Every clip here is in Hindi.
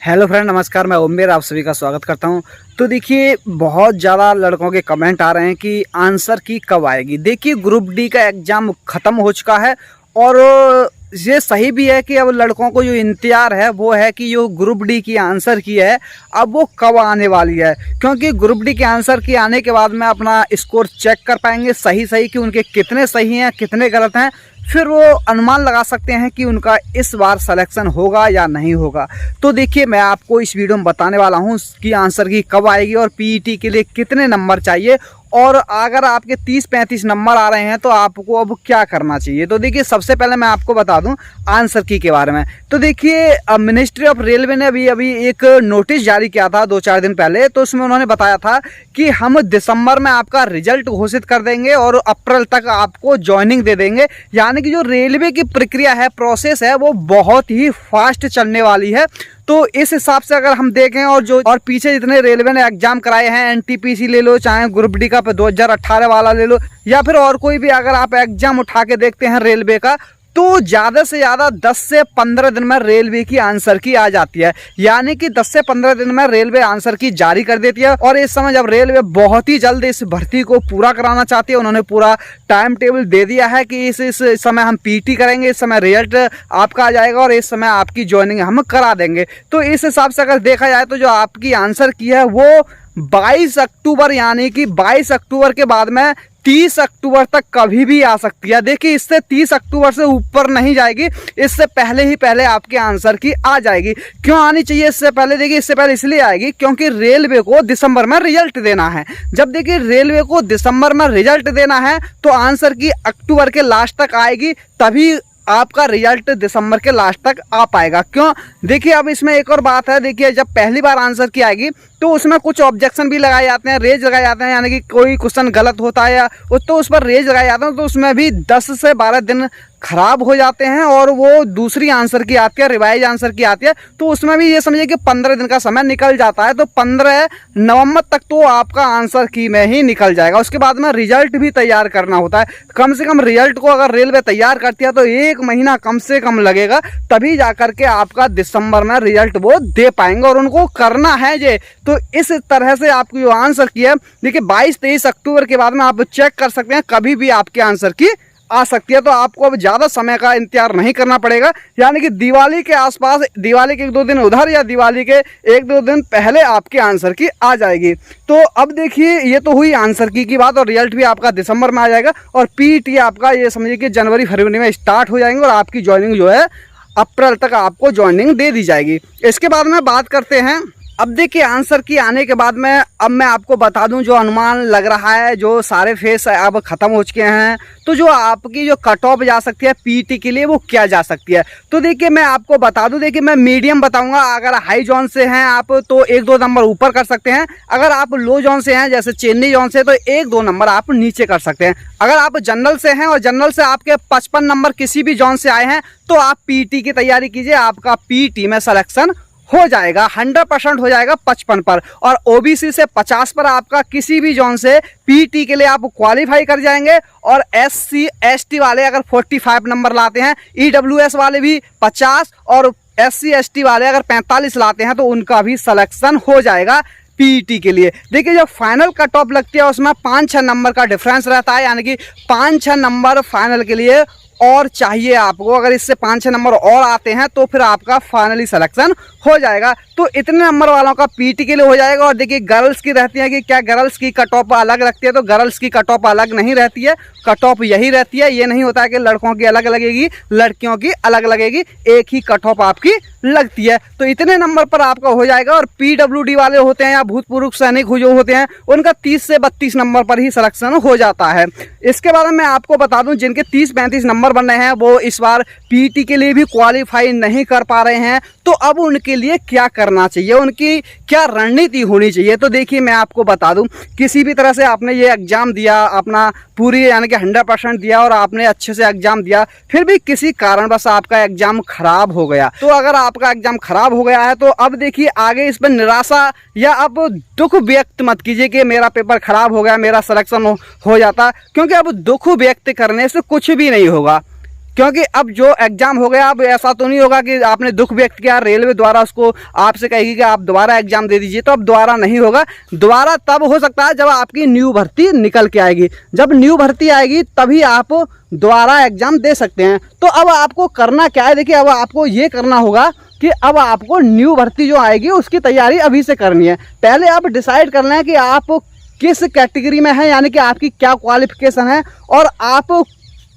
हेलो फ्रेंड, नमस्कार। मैं उम्मीद आप सभी का स्वागत करता हूं। तो देखिए, बहुत ज़्यादा लड़कों के कमेंट आ रहे हैं कि आंसर की कब आएगी। देखिए, ग्रुप डी का एग्ज़ाम ख़त्म हो चुका है और ये सही भी है कि अब लड़कों को जो इंतज़ार है वो है कि जो ग्रुप डी की आंसर की है अब वो कब आने वाली है, क्योंकि ग्रुप डी के आंसर की आने के बाद में अपना स्कोर चेक कर पाएंगे सही कि उनके कितने सही हैं कितने गलत हैं। फिर वो अनुमान लगा सकते हैं कि उनका इस बार सिलेक्शन होगा या नहीं होगा। तो देखिए, मैं आपको इस वीडियो में बताने वाला हूँ कि आंसर की कब आएगी और पीईटी के लिए कितने नंबर चाहिए, और अगर आपके 30-35 नंबर आ रहे हैं तो आपको अब क्या करना चाहिए। तो देखिए, सबसे पहले मैं आपको बता दूं आंसर की के बारे में। तो देखिए, मिनिस्ट्री ऑफ रेलवे ने अभी एक नोटिस जारी किया था 2-4 दिन पहले। तो उसमें उन्होंने बताया था कि हम दिसंबर में आपका रिजल्ट घोषित कर देंगे और अप्रैल तक आपको ज्वाइनिंग दे देंगे। यानी कि जो रेलवे की प्रक्रिया है, प्रोसेस है, वो बहुत ही फास्ट चलने वाली है। तो इस हिसाब से अगर हम देखें और पीछे जितने रेलवे ने एग्जाम कराए हैं, एनटीपीसी ले लो, चाहे ग्रुप डी का 2018 वाला ले लो, या फिर और कोई भी अगर आप एग्जाम उठा के देखते हैं रेलवे का, तो ज़्यादा से ज़्यादा 10 से 15 दिन में रेलवे की आंसर की आ जाती है। यानी कि 10 से 15 दिन में रेलवे आंसर की जारी कर देती है। और इस समय जब रेलवे बहुत ही जल्द इस भर्ती को पूरा कराना चाहती है, उन्होंने पूरा टाइम टेबल दे दिया है कि इस समय हम पीटी करेंगे, इस समय रिजल्ट आपका आ जाएगा और इस समय आपकी ज्वाइनिंग हम करा देंगे। तो इस हिसाब से अगर देखा जाए तो जो आपकी आंसर की है वो 22 अक्टूबर, यानी कि 22 अक्टूबर के बाद में 30 अक्टूबर तक कभी भी आ सकती है। देखिए, इससे 30 अक्टूबर से ऊपर नहीं जाएगी, इससे पहले आपके आंसर की आ जाएगी। क्यों आनी चाहिए इससे पहले? देखिए, इससे पहले इसलिए आएगी क्योंकि रेलवे को दिसंबर में रिजल्ट देना है। जब देखिए रेलवे को दिसंबर में रिजल्ट देना है तो आंसर की अक्टूबर के लास्ट तक आएगी, तभी आपका रिजल्ट दिसंबर के लास्ट तक आ पाएगा। क्यों? देखिए, अब इसमें एक और बात है। देखिए, जब पहली बार आंसर की आएगी तो उसमें कुछ ऑब्जेक्शन भी लगाए जाते हैं, रेज लगाए जाते हैं। यानी कि कोई क्वेश्चन गलत होता है या तो उस पर रेज लगाए जाते हैं, तो उसमें भी 10 से 12 दिन खराब हो जाते हैं और वो दूसरी आंसर की आती है, रिवाइज आंसर की आती है, तो उसमें भी ये समझिए कि 15 दिन का समय निकल जाता है। तो 15 नवंबर तक तो आपका आंसर की में ही निकल जाएगा। उसके बाद में रिजल्ट भी तैयार करना होता है। कम से कम रिजल्ट को अगर रेलवे तैयार करती है तो 1 महीना कम से कम लगेगा, तभी जाकर के आपका दिसंबर में रिजल्ट वो दे पाएंगे। और उनको करना है ये, तो इस तरह से आपकी जो आंसर की है, देखिए 22-23 अक्टूबर के बाद में आप चेक कर सकते हैं, कभी भी आपके आंसर की आ सकती है। तो आपको अब ज़्यादा समय का इंतजार नहीं करना पड़ेगा। यानी कि दिवाली के आसपास, दिवाली के 1-2 दिन उधर या दिवाली के 1-2 दिन पहले आपके आंसर की आ जाएगी। तो अब देखिए, ये तो हुई आंसर की बात, और रिजल्ट भी आपका दिसंबर में आ जाएगा और पीटी आपका ये समझिए कि जनवरी-फरवरी में स्टार्ट हो जाएंगे और आपकी ज्वाइनिंग जो है अप्रैल तक आपको ज्वाइनिंग दे दी जाएगी। इसके बाद में बात करते हैं। अब देखिए, आंसर की आने के बाद में अब मैं आपको बता दूं जो अनुमान लग रहा है, जो सारे फेस अब ख़त्म हो चुके हैं, तो जो आपकी जो कट ऑफ जा सकती है पीटी के लिए वो क्या जा सकती है। तो देखिए, मैं आपको बता दूं, देखिए मैं मीडियम बताऊंगा। अगर हाई जोन से हैं आप तो 1-2 नंबर ऊपर कर सकते हैं। अगर आप लो जोन से हैं, जैसे चेन्नई जोन से, तो 1-2 नंबर आप नीचे कर सकते हैं। अगर आप जनरल से हैं और जनरल से आपके 55 नंबर किसी भी जोन से आए हैं, तो आप पीटी की तैयारी कीजिए, आपका पीटी में सिलेक्शन हो जाएगा, 100% हो जाएगा 55 पर। और ओबीसी से 50 पर आपका किसी भी जोन से पीटी के लिए आप क्वालिफाई कर जाएंगे। और एससी एसटी वाले अगर 45 नंबर लाते हैं, ईडब्ल्यूएस वाले भी 50, और एससी एसटी वाले अगर 45 लाते हैं तो उनका भी सिलेक्शन हो जाएगा पीईटी के लिए। देखिए, जो फाइनल कट ऑफ लगती है उसमें 5-6 नंबर का डिफरेंस रहता है। यानी कि 5-6 नंबर फाइनल के लिए और चाहिए आपको। अगर इससे 5-6 नंबर और आते हैं तो फिर आपका फाइनली सिलेक्शन हो जाएगा। तो इतने नंबर वालों का पीटी के लिए हो जाएगा। और देखिए, गर्ल्स की रहती है कि क्या गर्ल्स की कट ऑफ अलग रखती है, तो गर्ल्स की कट ऑफ अलग नहीं रहती है, कट ऑफ यही रहती है। ये नहीं होता है कि लड़कों की अलग लगेगी, लड़कियों की अलग लगेगी, एक ही कट ऑफ आपकी लगती है। तो इतने नंबर पर आपका हो जाएगा। और पीडब्ल्यूडी वाले होते हैं या भूतपूर्व सैनिक जो होते हैं, उनका 30 से 32 नंबर पर ही सिलेक्शन हो जाता है। इसके बाद मैं आपको बता दूं, जिनके 30-35 नंबर बन रहे हैं वो इस बार पीटी के लिए भी क्वालिफाई नहीं कर पा रहे हैं, तो अब उनके लिए क्या करना चाहिए, उनकी क्या रणनीति होनी चाहिए। तो देखिए, मैं आपको बता दूं, किसी भी तरह से आपने ये एग्जाम दिया, अपना पूरी यानी कि 100% दिया और आपने अच्छे से एग्जाम दिया, फिर भी किसी कारणवश आपका एग्जाम खराब हो गया, तो अगर आपका एग्जाम खराब हो गया है तो अब देखिए, आगे इस पर निराशा या अब दुख व्यक्त मत कीजिए कि मेरा पेपर खराब हो गया, मेरा सिलेक्शन हो जाता, क्योंकि अब दुख व्यक्त करने से कुछ भी नहीं होगा। क्योंकि अब जो एग्जाम हो गया, अब ऐसा तो नहीं होगा कि आपने दुख व्यक्त किया, रेलवे द्वारा उसको आपसे कहेगी कि आप दोबारा एग्जाम दे दीजिए, तो अब दोबारा नहीं होगा। दोबारा तब हो सकता है जब आपकी न्यू भर्ती निकल के आएगी। जब न्यू भर्ती आएगी तभी आप दोबारा एग्जाम दे सकते हैं। तो अब आपको करना क्या है, देखिए अब आपको ये करना होगा कि अब आपको न्यू भर्ती जो आएगी उसकी तैयारी अभी से करनी है। पहले आप डिसाइड कर लें कि आप किस कैटेगरी में हैं, यानी कि आपकी क्या क्वालिफिकेशन है और आप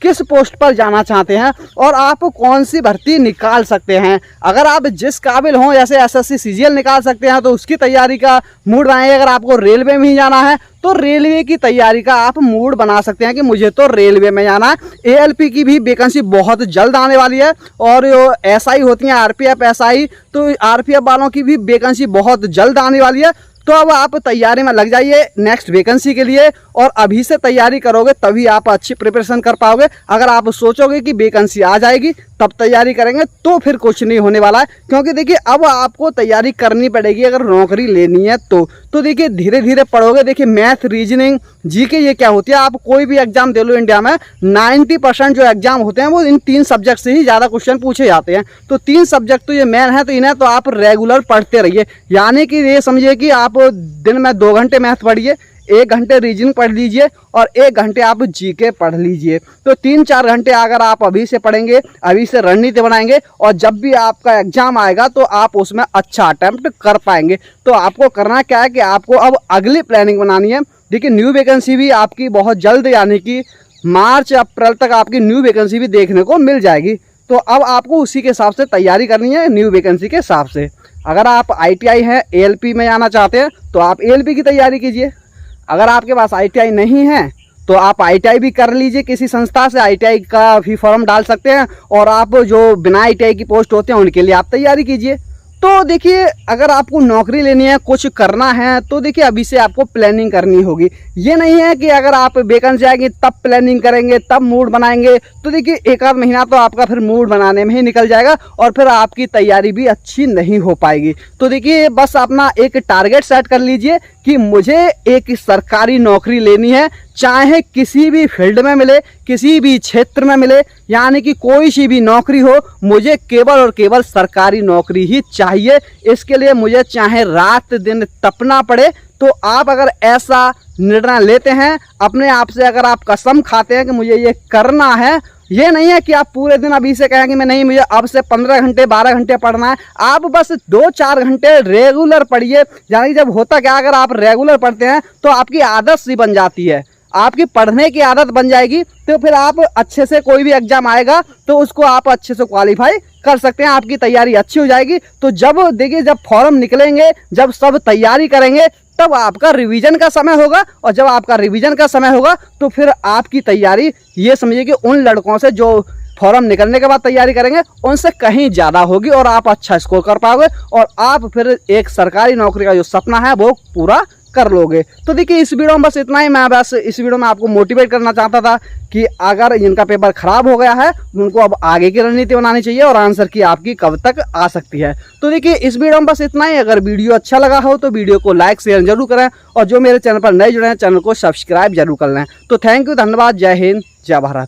किस पोस्ट पर जाना चाहते हैं और आप कौन सी भर्ती निकाल सकते हैं। अगर आप जिस काबिल हों, जैसे एसएससी सीजीएल निकाल सकते हैं तो उसकी तैयारी का मूड बनाइए। अगर आपको रेलवे में ही जाना है तो रेलवे की तैयारी का आप मूड बना सकते हैं कि मुझे तो रेलवे में जाना है। एएलपी की भी वैकेंसी बहुत जल्द आने वाली है और जो एसआई होती हैं आरपीएफ एसआई, तो आरपीएफ वालों की भी वैकेंसी बहुत जल्द आने वाली है। तो अब आप तैयारी में लग जाइए नेक्स्ट वैकेंसी के लिए, और अभी से तैयारी करोगे तभी आप अच्छी प्रिपरेशन कर पाओगे। अगर आप सोचोगे कि वैकेंसी आ जाएगी तब तैयारी करेंगे तो फिर कुछ नहीं होने वाला है। क्योंकि देखिए अब आपको तैयारी करनी पड़ेगी अगर नौकरी लेनी है तो देखिए धीरे धीरे पढ़ोगे। देखिए मैथ, रीजनिंग, जीके ये क्या होती है, आप कोई भी एग्जाम दे लो इंडिया में 90% जो एग्जाम होते हैं वो इन 3 सब्जेक्ट से ही ज़्यादा क्वेश्चन पूछे जाते हैं। तो 3 सब्जेक्ट तो ये मेन है, तो इन्हें तो आप रेगुलर पढ़ते रहिए। यानी कि ये समझिए कि आप दिन में 2 घंटे मैथ पढ़िए, 1 घंटे रीजनिंग पढ़ लीजिए और 1 घंटे आप जीके पढ़ लीजिए। तो 3-4 घंटे अगर आप अभी से पढ़ेंगे, अभी से रणनीति बनाएंगे और जब भी आपका एग्जाम आएगा तो आप उसमें अच्छा अटेम्प्ट कर पाएंगे। तो आपको करना क्या है कि आपको अब अगली प्लानिंग बनानी है। देखिए न्यू वैकेंसी भी आपकी बहुत जल्द, यानी कि मार्च अप्रैल तक आपकी न्यू वैकेंसी भी देखने को मिल जाएगी। तो अब आपको उसी के हिसाब से तैयारी करनी है, न्यू वैकेंसी के हिसाब से। अगर आप आईटीआई हैं, एएलपी में जाना चाहते हैं तो आप एएलपी की तैयारी कीजिए। अगर आपके पास आईटीआई नहीं है तो आप आईटीआई भी कर लीजिए, किसी संस्था से आईटीआई का भी फॉर्म डाल सकते हैं और आप जो बिना आईटीआई की पोस्ट होते हैं उनके लिए आप तैयारी कीजिए। तो देखिए अगर आपको नौकरी लेनी है, कुछ करना है, तो देखिए अभी से आपको प्लानिंग करनी होगी। ये नहीं है कि अगर आप वैकेंसी आएगी तब प्लानिंग करेंगे, तब मूड बनाएंगे। तो देखिए 1 आध महीना तो आपका फिर मूड बनाने में ही निकल जाएगा और फिर आपकी तैयारी भी अच्छी नहीं हो पाएगी। तो देखिए बस अपना एक टारगेट सेट कर लीजिए कि मुझे एक सरकारी नौकरी लेनी है, चाहे किसी भी फील्ड में मिले, किसी भी क्षेत्र में मिले, यानी कि कोई सी भी नौकरी हो, मुझे केवल और केवल सरकारी नौकरी ही चाहिए। इसके लिए मुझे चाहे रात दिन तपना पड़े। तो आप अगर ऐसा निर्णय लेते हैं अपने आप से, अगर आप कसम खाते हैं कि मुझे ये करना है, ये नहीं है कि आप पूरे दिन अभी से कहेंगे मैं नहीं, मुझे अब से 15 घंटे 12 घंटे पढ़ना है। आप बस 2-4 घंटे रेगुलर पढ़िए। यानी जब होता क्या, अगर आप रेगुलर पढ़ते हैं तो आपकी आदत सी बन जाती है, आपकी पढ़ने की आदत बन जाएगी। तो फिर आप अच्छे से कोई भी एग्जाम आएगा तो उसको आप अच्छे से क्वालिफाई कर सकते हैं, आपकी तैयारी अच्छी हो जाएगी। तो जब देखिए जब फॉर्म निकलेंगे, जब सब तैयारी करेंगे, तब आपका रिवीजन का समय होगा और जब आपका रिवीजन का समय होगा तो फिर आपकी तैयारी ये समझिए कि उन लड़कों से जो फॉर्म निकलने के बाद तैयारी करेंगे उनसे कहीं ज़्यादा होगी और आप अच्छा स्कोर कर पाओगे और आप फिर एक सरकारी नौकरी का जो सपना है वो पूरा कर लोगे। तो देखिए इस वीडियो में बस इतना ही। मैं बस इस वीडियो में आपको मोटिवेट करना चाहता था कि अगर इनका पेपर खराब हो गया है उनको अब आगे की रणनीति बनानी चाहिए और आंसर की आपकी कब तक आ सकती है। तो देखिए इस वीडियो में बस इतना ही। अगर वीडियो अच्छा लगा हो तो वीडियो को लाइक शेयर जरूर करें और जो मेरे चैनल पर नए जुड़े हैं चैनल को सब्सक्राइब जरूर कर लें। तो थैंक यू, धन्यवाद, जय हिंद, जय भारत।